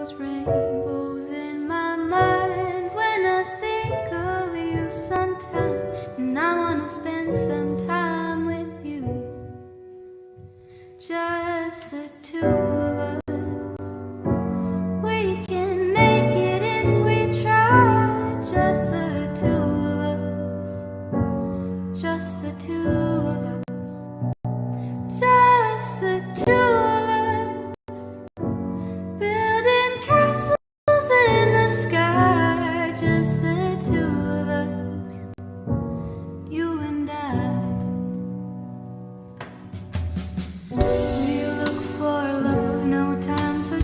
those rainbows in my mind when I think of you sometime, and I wanna spend some time with you, just the two of us. We can make it if we try, just the two of us, just the two of us, just the two of us, building castles in the sky, just the two of us, you and I. We look for love, no time for